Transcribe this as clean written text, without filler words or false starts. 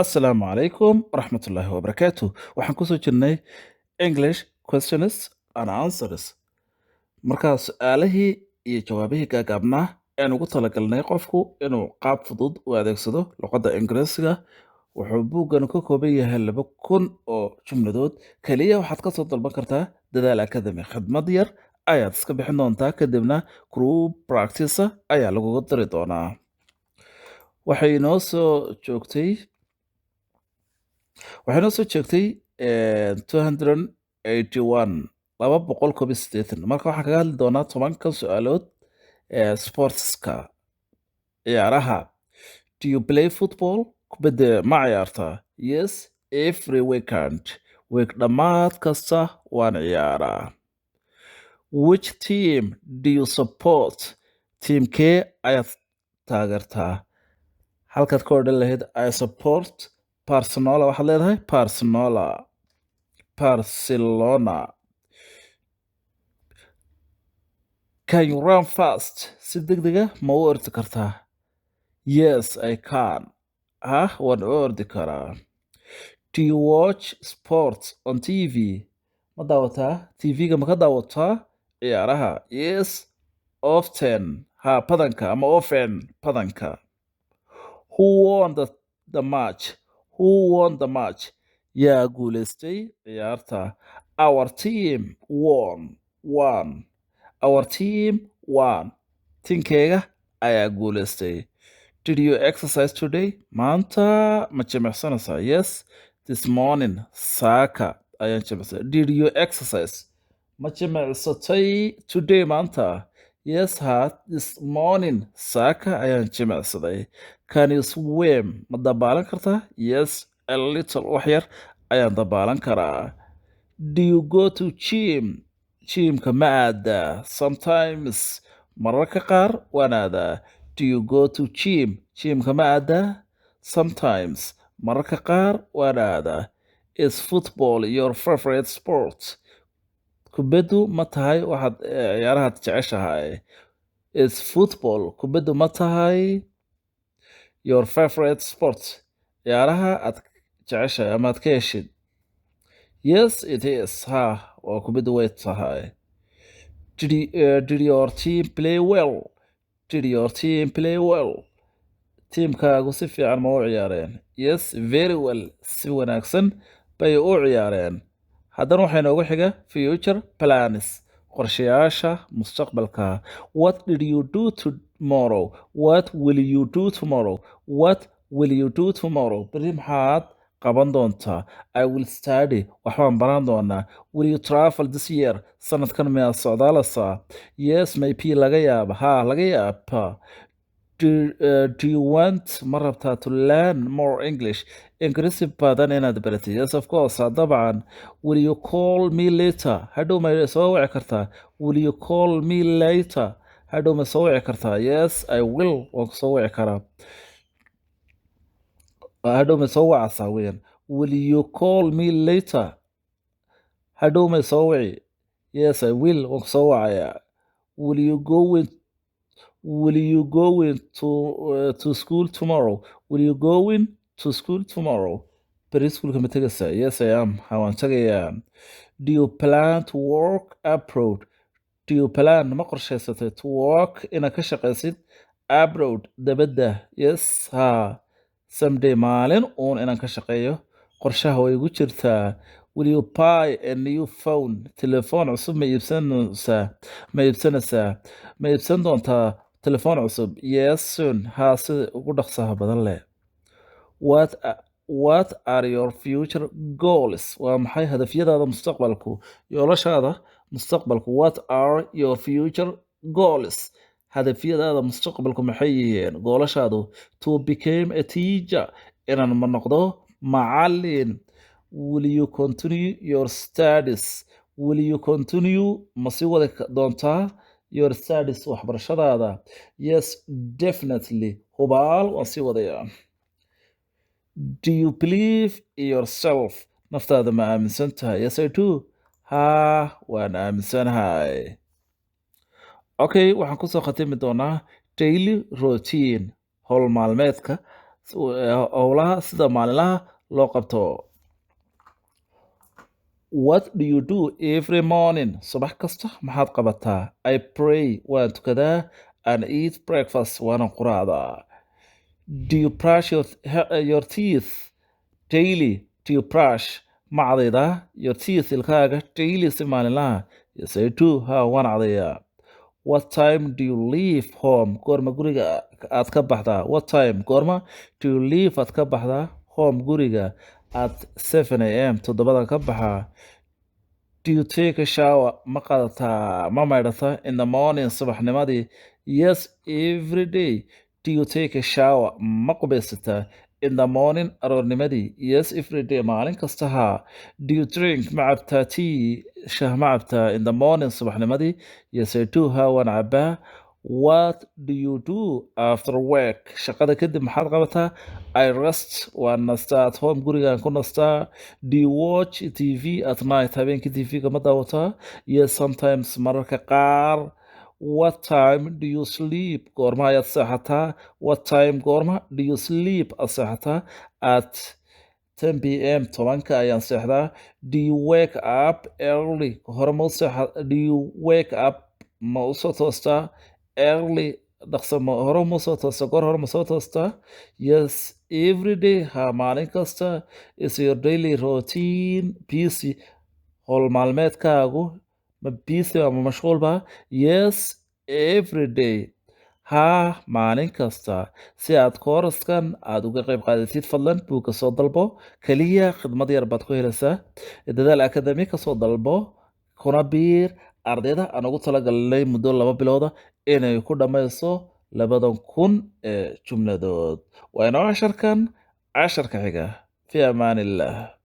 Asalaamu calaykum waraxmatullaahi wabarakaatu. Waxaan kusoo jirnay English questions and answers. Markaa su'aalihii iyo jawaabihii gaagaabnaa aan ugu talagalnay qofku inuu qaab fudud u adeegsado luqadda Ingiriisiga. Wuxuu buuggan ka kooban yahay 2,000 oo jumladood. Kaliya waxaad ka soo dalban kartaa Dadaal Academy. Khidmad yar ayaad iska bixin doontaa, kadibna group practice ayaa lagugu diri doonaa. Waxay inoo soo joogtay 281 marka waxaan kaga hadli doonaa 10 su'aalood sportska ciyaaraha. Do you play football? Kubadda ma ciyaartaa? Yes, every weekend. Week dhammaad kasta waan ciyaaraa. Which team do you support? Teamkee ayaad taageertaa? Halkaad ka odhan lahayd I support Barcelona, waxaad leedahay Barcelona. Can you run fast? Si degdega ma u ordi kartaa? Yes, I can. Waan u ordi karaa. Do you watch sports on TV? Ma daawataa? TV-ga ma ka daawataa ciyaaraha? Yes, often. Badanka ama often badanka. Who won the match? Who won the match? Yaa guuleystay ciyaarta? Our team won. Our team won. Tinkeyga ayaa guuleystay. Did you exercise today? Maanta ma jimicsanaysaa? Yes, this morning. Saaka ayaan jimicsanay. Did you exercise? Ma jimicsatay today maanta? Yes, this morning. Saaka ayaan jimicsaday. Can you swim? Ma dabaalan kartaa? Yes, a little. Wax yar ayaan dabaalan karaa. Do you go to gym? Gymka ma aadaa? Sometimes. Mararka qaar waan aadaa. Do you go to gym? Gymka ma aadaa? Sometimes. Mararka qaar waan aadaa. Is football your favorite sport? Kubaddu ma tahay waxaad ciyaarahaad jeceshahay? Is football kubaddu ma tahay your favorite sport? Ciyaaraha aad jeceshahay ama aad ka heshid? Yes, it is. Waa kubaddu way tahay. Did your team play well? Did your team play well? Tiimkaagu si fiican ma u ciyaareen? Yes, very well. Si wanaagsan bay u ciyaareen. Haddana waxaa inoogu xiga future plans, qorshayaasha mustaqbalka. What did you do tomorrow? What will you do tomorrow? What will you do tomorrow? Berri maxaad qaban doontaa? I will study. Waxbaan baran doonaa. Will you travel this year? Sanadkan miyaad socdaalaysaa? Yes, maybe laga yaaba. Laga yaaba. Do you want ma rabtaa to learn more English? Ingiriisi badan inaad baratid? Yes, of course. Dabcan. Will you call me later? Hadhow ma soo wici kartaa? Will you call me later? Hadhow ma soo wici kartaa? Yes, I will. Waan ku soo wici karaa. Hadhow ma soo wacaysaa weeyaan. Will you call me later? Hadhow ma soo wici? Yes, I will. Waan ku soo wacayaa. Will you go to school tomorrow? Will you go to school tomorrow? Beri iskuulka ma tegaysaa? Yes, I am. Waan tagayaa. Do you plan to work abroad? Do you plan ma qorshaysatay to work inaad ka shaqaysid abroad dabadda? Yes, someday maalin uun inaan ka shaqeeyo qorshaha way igu jirtaa. Will you buy a new phone? Telefoon cusub ma iibsanaysaa? Ma iibsan doontaa telefoon cusub? Yes, soon. Sida ugu dhaqsaha badan leh. What are your future goals? Waa maxay hadafyadaada mustaqbalku? Yoolashaada mustaqbalku. What are your future goals? Hadafyadaada mustaqbalku maxay yihiin? Goolashaadu. To become a teacher. Inaan ma noqdo macallin. Will you continue your studies? Will you continue ma sii wadi doontaa your studies waxbarashadaada? Yes, definitely. Hubaal waan sii wadayaa. Do you believe in yourself? Naftaada ma aaminsan tahay? Yes, I do. Waan aaminsanahay. Okay, waxaan kusoo khatimi doonaa daily routine, hawl maalmeedka howlaha sida maalinlaha loo qabto. What do you do every morning? Subax kasta maxaad qabataa? I pray, waan tukadaa, and eat breakfast, waana quraacdaa. Do you brush your teeth daily? Do you brush ma cadaydaa your teeth ilkaaga daily si maalinlaha? Yes, I do. Ha, waan cadayaa. What time do you leave home? Goorma guriga aad ka baxdaa? What time? Goorma do you leave aad ka baxdaa home guriga? At 7 a.m. toddobada ka baxaa. Do you take a shower? Ma qaadataa ma maydhataa in the morning subaxnimadii? Yes, every day. Do you take a shower? Ma qubaysataa in the morning aroornimadii? Yes, every day. Maalin kasta haa. Do you drink? Ma cabtaa tea? Shaah ma cabtaa in the morning subaxnimadii? Yes, I do. Haa, waan cabaa. What do you do after work? Shaqada kadib maxaad qabataa? I rest, waan nastaa at home, gurigaan ku nastaa. Do you watch TV at night? Habeenkii TV-ga ma daawataa? Yes, sometimes, mararka qaar. What time do you sleep? Goorma ayaad seexataa? What time? Goorma do you sleep? Aad seexataa? At 10 p.m. tobanka ayaan seexdaa. Do you wake up early? Hore ma u do you wake up ma u soo toostaa early dhaqso hore ma soo toostaa goor hore ma soo toostaa? Yes, every day. Ha, maalin kasta. Is your daily routine busy? Hawl maalmeedkaagu ma busy ama mashquul ba? Yes, every day. Ha, maalin kasta. Si aad kooraskan aad uga qayb qaadatid, fadlan buugga soo dalbo. Kaliya khidmad yar baad ku helaysaa. Dadaal Academy ka soo dalbo, kuna biir ardayda aan ugu talagalnay muddo 2 bilooda inay ku dhammayso 2,000 jumladood. Waa inoo casharka xiga. Fi amaan illah.